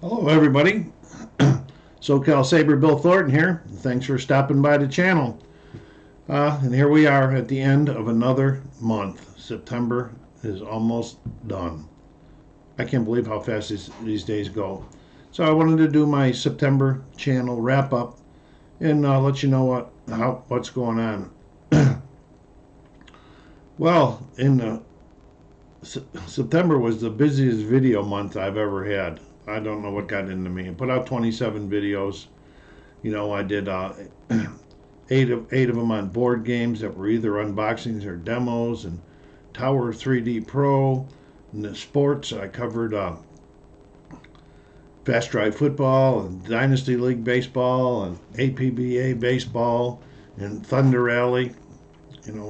Hello, everybody. SoCalsabre Bill Thornton here. Thanks for stopping by the channel. And here we are at the end of another month. September is almost done. I can't believe how fast these days go. So I wanted to do my September channel wrap up and let you know what's going on. Well, September was the busiest video month I've ever had. I don't know what got into me. I put out 27 videos. I did eight of them on board games that were either unboxings or demos, and Tower 3D Pro. And the sports, I covered Fast Drive Football and Dynasty League Baseball and APBA Baseball and Thunder Rally. And I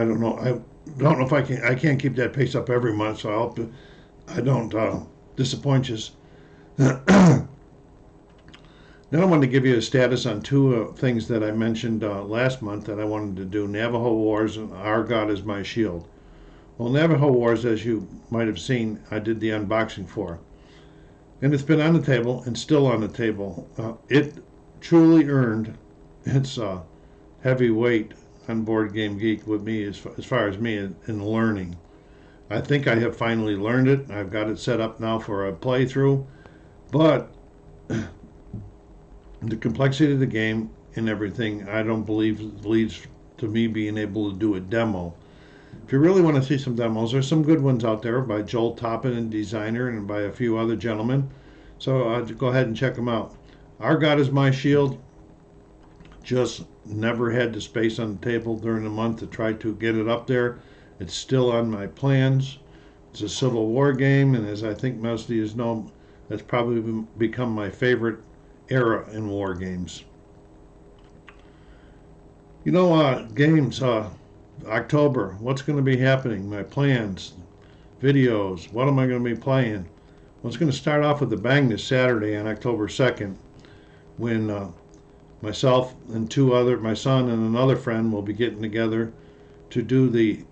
don't know. I don't know if I can. I can't keep that pace up every month, so I don't disappoint you. Then I wanted to give you a status on two things that I mentioned last month that I wanted to do: Navajo Wars and Our God is My Shield. Well, Navajo Wars, as you might have seen, I did the unboxing for, and it's been on the table and still on the table. It truly earned its heavy weight on Board Game Geek with me as far as me in learning. I think I have finally learned it. I've got it set up now for a playthrough, but the complexity of the game and everything, I don't believe leads to me being able to do a demo. If you really want to see some demos, there's some good ones out there by Joel Toppin and Designer and by a few other gentlemen. So go ahead and check them out. Our God is My Shield. Just never had the space on the table during the month to try to get it up there. It's still on my plans. It's a Civil War game, and as I think most of you know, that's probably become my favorite era in war games. Games, October, what's going to be happening? My plans, videos, what am I going to be playing? Well, it's going to start off with a bang this Saturday on October 2nd when myself and my son and another friend will be getting together to do the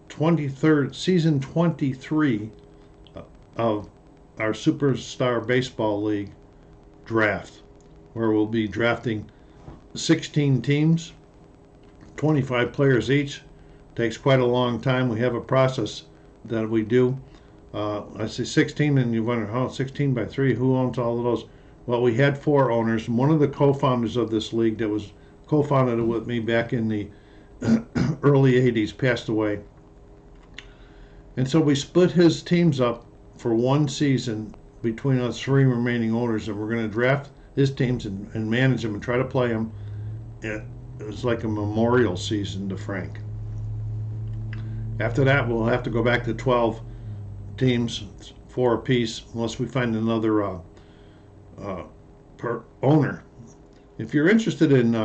23rd, season 23 of our Superstar Baseball League draft, where we'll be drafting 16 teams, 25 players each. Takes quite a long time. We have a process that we do. I say 16, and you wonder, 16 by 3, who owns all of those? Well, we had 4 owners. One of the co-founders of this league that was co-founded with me back in the early 80s passed away. And so we split his teams up for one season between us 3 remaining owners, and we're going to draft his teams and manage them and try to play them. It was like a memorial season to Frank. After that, we'll have to go back to 12 teams, 4 apiece, unless we find another per owner. If you're interested in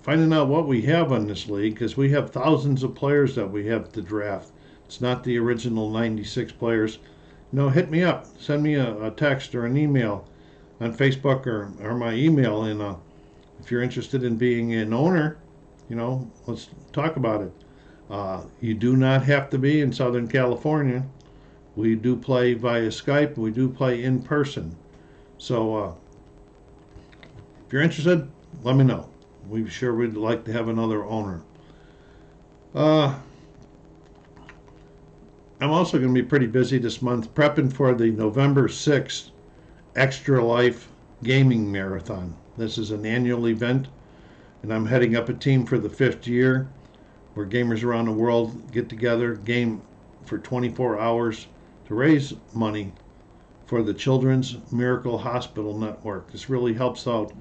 finding out what we have on this league, because we have thousands of players that we have to draft. It's not the original 96 players. Hit me up. Send me a text or an email on Facebook or my email. And if you're interested in being an owner, let's talk about it. You do not have to be in Southern California. We do play via Skype. We do play in person. So if you're interested, let me know. We sure would like to have another owner. I'm also going to be pretty busy this month prepping for the November 6th Extra Life Gaming Marathon. This is an annual event, and I'm heading up a team for the 5th year where gamers around the world get together, game for 24 hours to raise money for the Children's Miracle Hospital Network. This really helps out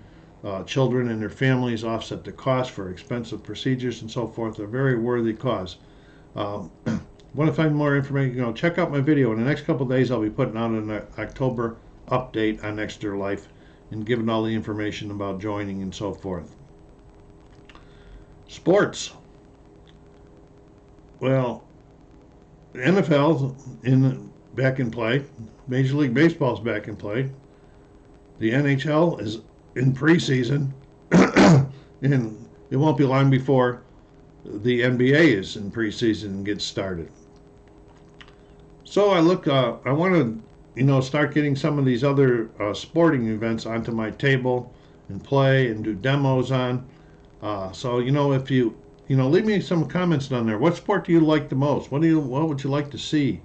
children and their families, offset the cost for expensive procedures and so forth. A very worthy cause. Want to find more information? Check out my video. In the next couple of days, I'll be putting out an October update on Extra Life and giving all the information about joining and so forth. Sports. Well, the NFL's back in play. Major League Baseball's back in play. The NHL is in preseason, and it won't be long before the NBA is in preseason and gets started. So I want to start getting some of these other sporting events onto my table and play and do demos on. So if leave me some comments down there. What sport do you like the most? What would you like to see?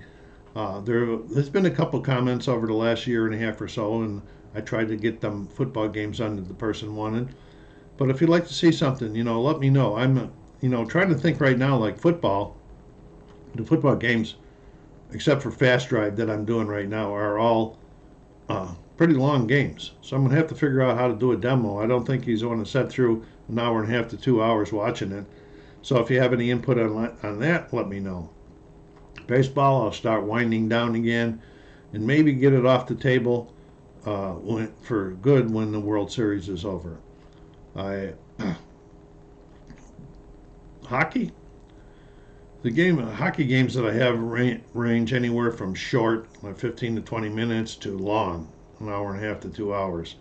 There's been a couple comments over the last year and a half or so, and I tried to get them football games on that the person wanted. But if you'd like to see something, let me know. I'm, trying to think right now, like football. The football games, except for Fast Drive that I'm doing right now, are all pretty long games. So I'm going to have to figure out how to do a demo. I don't think he's going to sit through an hour and a half to 2 hours watching it. So if you have any input on that, let me know. Baseball, I'll start winding down again and maybe get it off the table for good when the World Series is over. Hockey? Hockey games that I have range anywhere from short, like 15 to 20 minutes, to long, an hour and a half to 2 hours.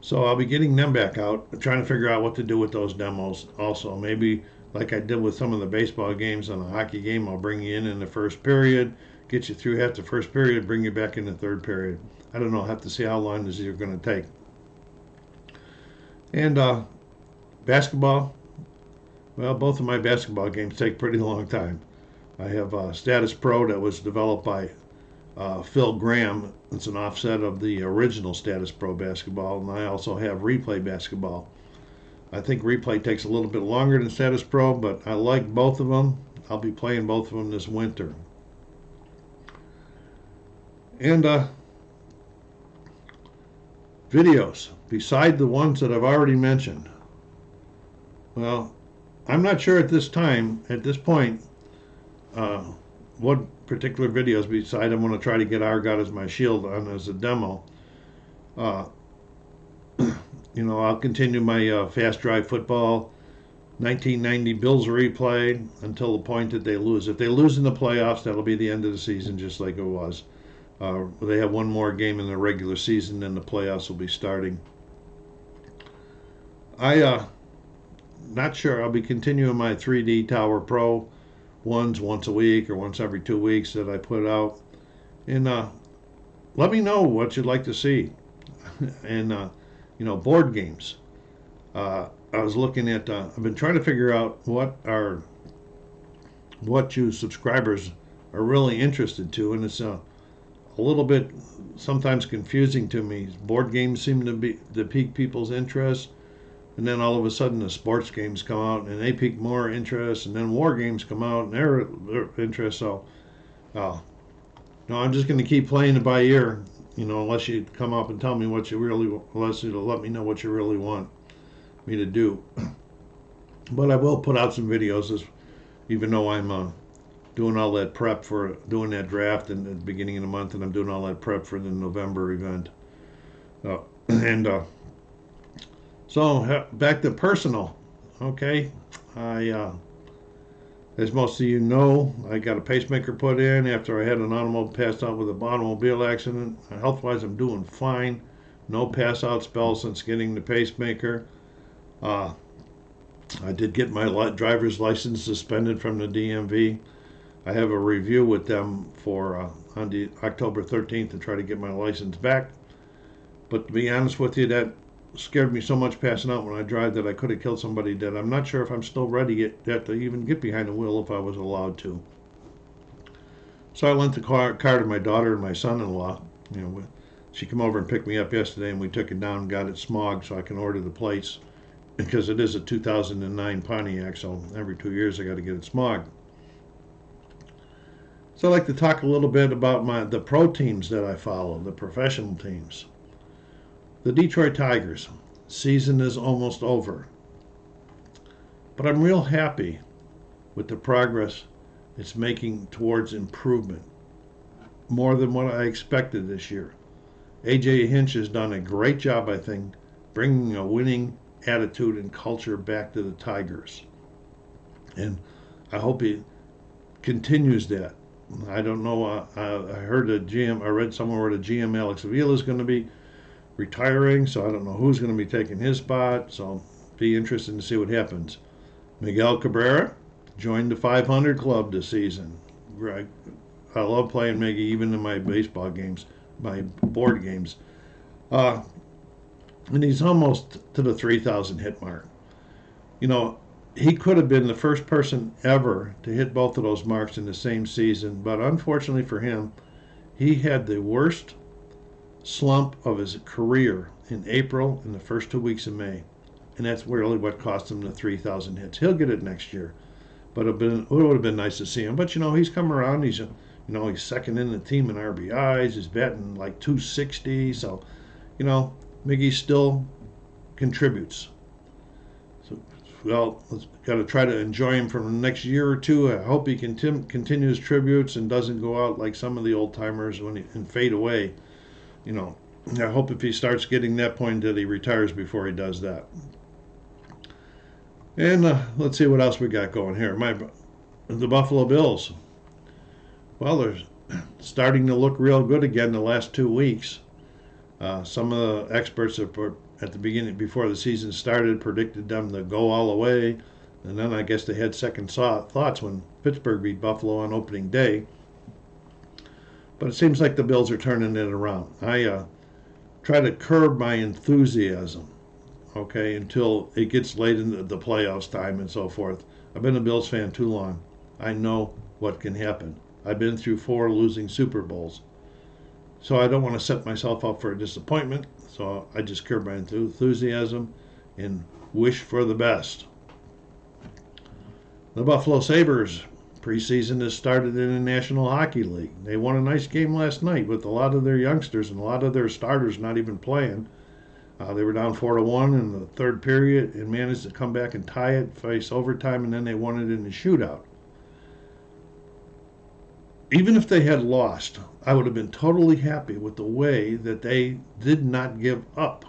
So I'll be getting them back out, trying to figure out what to do with those demos also. Maybe like I did with some of the baseball games on a hockey game, I'll bring you in the first period, get you through half the first period, bring you back in the third period. I don't know, I'll have to see how long this is going to take. And basketball, well, both of my basketball games take pretty long time. I have Status Pro that was developed by Phil Graham. It's an offset of the original Status Pro basketball, and I also have Replay basketball. I think Replay takes a little bit longer than Status Pro, but I like both of them. I'll be playing both of them this winter. And videos, beside the ones that I've already mentioned. Well, I'm not sure at this point, what particular videos beside I'm going to try to get Our God Is My Shield on as a demo. I'll continue my Fast Drive Football 1990 Bills replay until the point that they lose. If they lose in the playoffs, that'll be the end of the season, just like it was. They have one more game in the regular season, then the playoffs will be starting. Not sure. I'll be continuing my 3D Tower Pro ones once a week or once every 2 weeks that I put out. And let me know what you'd like to see. And, board games. I was looking at, I've been trying to figure out what you subscribers are really interested to, and it's a little bit sometimes confusing to me. Board games seem to pique people's interest, and then all of a sudden the sports games come out and they pique more interest, and then war games come out and their interest. So, no, I'm just going to keep playing it by ear, unless you come up and tell me unless you let me know what you really want me to do. But I will put out some videos, even though I'm doing all that prep for doing that draft in the beginning of the month, and I'm doing all that prep for the November event. So back to personal. Okay, as most of you know, I got a pacemaker put in after I had an automobile pass out with an automobile accident. Health-wise, I'm doing fine. No pass-out spell since getting the pacemaker. I did get my driver's license suspended from the DMV. I have a review with them for on the October 13th to try to get my license back. But to be honest with you, that scared me so much passing out when I drive that I could have killed somebody that I'm not sure if I'm still ready yet to even get behind the wheel if I was allowed to. So I lent the car to my daughter and my son-in-law. She came over and picked me up yesterday, and we took it down and got it smogged so I can order the plates, because it is a 2009 Pontiac, so every 2 years I got to get it smogged. So I'd like to talk a little bit about the pro teams that I follow, the professional teams. The Detroit Tigers. Season is almost over. But I'm real happy with the progress it's making towards improvement. More than what I expected this year. A.J. Hinch has done a great job, I think, bringing a winning attitude and culture back to the Tigers. And I hope he continues that. I don't know. I heard I read somewhere where the GM Alex Avila is going to be retiring, so I don't know who's going to be taking his spot. So be interested to see what happens. Miguel Cabrera joined the 500 club this season. I love playing Miggy, even in my baseball games. my board games. Uh, and he's almost to the 3,000 hit mark. You know, he could have been the first person ever to hit both of those marks in the same season, but unfortunately for him, he had the worst slump of his career in April and the first 2 weeks of May. And that's really what cost him the 3,000 hits. He'll get it next year. But it would have been nice to see him. But, he's come around. He's second in the team in RBIs. He's batting like 260. So, Miggy still contributes. So, let's got to try to enjoy him for the next year or two. I hope he continues tributes and doesn't go out like some of the old timers and fade away. I hope if he starts getting that point that he retires before he does that. And let's see what else we got going here. The Buffalo Bills. Well, they're starting to look real good again the last 2 weeks. Some of the experts at the beginning, before the season started, predicted them to go all the way. And then I guess they had second thoughts when Pittsburgh beat Buffalo on opening day. But it seems like the Bills are turning it around. I try to curb my enthusiasm, until it gets late in the playoffs time and so forth. I've been a Bills fan too long. I know what can happen. I've been through 4 losing Super Bowls. So I don't want to set myself up for a disappointment. So I just curb my enthusiasm and wish for the best. The Buffalo Sabres preseason has started in the National Hockey League. They won a nice game last night with a lot of their youngsters and a lot of their starters not even playing. They were down 4-1 in the third period and managed to come back and tie it, face overtime, and then they won it in the shootout. Even if they had lost, I would have been totally happy with the way that they did not give up,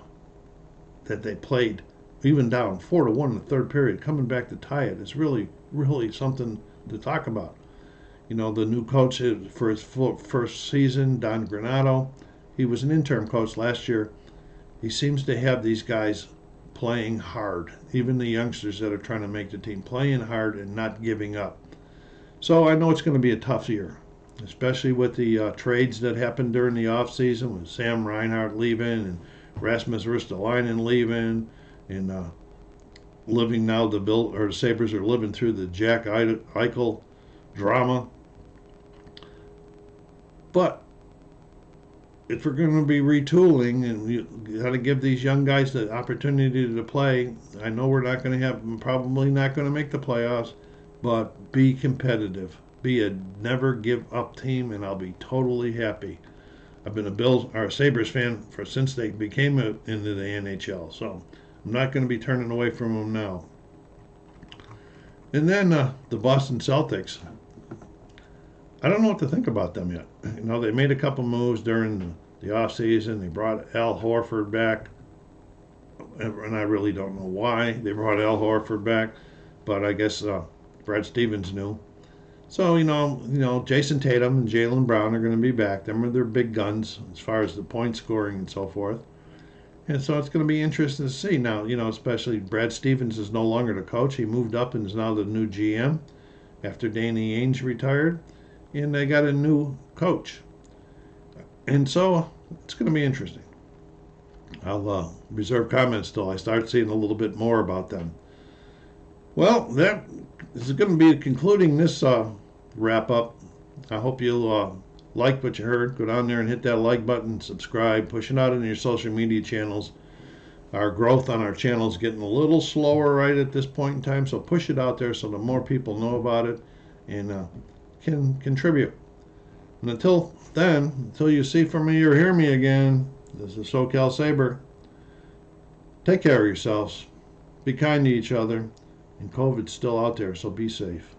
that they played even down 4-1 in the third period, coming back to tie it. It's really, really something to talk about. The new coach for his first season, Don Granato, he was an interim coach last year. He seems to have these guys playing hard, even the youngsters that are trying to make the team, playing hard and not giving up. So I know it's going to be a tough year, especially with the trades that happened during the offseason with Sam Reinhart leaving and Rasmus Ristolainen leaving, and living now the Sabres are living through the Jack Eichel drama. But if we're going to be retooling and you got to give these young guys the opportunity to play, I know we're probably not going to make the playoffs, but be competitive. Be a never give up team, and I'll be totally happy. I've been a Sabres fan since they became into the NHL, so I'm not going to be turning away from them now. And then the Boston Celtics. I don't know what to think about them yet. They made a couple moves during the offseason. They brought Al Horford back, and I really don't know why they brought Al Horford back, but I guess Brad Stevens knew. So, Jason Tatum and Jaylen Brown are going to be back. Them are their big guns as far as the point scoring and so forth. And so it's going to be interesting to see now, especially Brad Stevens is no longer the coach. He moved up and is now the new GM after Danny Ainge retired. And they got a new coach. And so it's going to be interesting. I'll reserve comments till I start seeing a little bit more about them. Well, that is going to be concluding this wrap-up. I hope you'll like what you heard. Go down there and hit that like button, subscribe, push it out into your social media channels. Our growth on our channel is getting a little slower right at this point in time, so push it out there so the more people know about it and can contribute. And until then, until you see from me or hear me again, this is SoCalSabre. Take care of yourselves. Be kind to each other. And COVID's still out there, so be safe.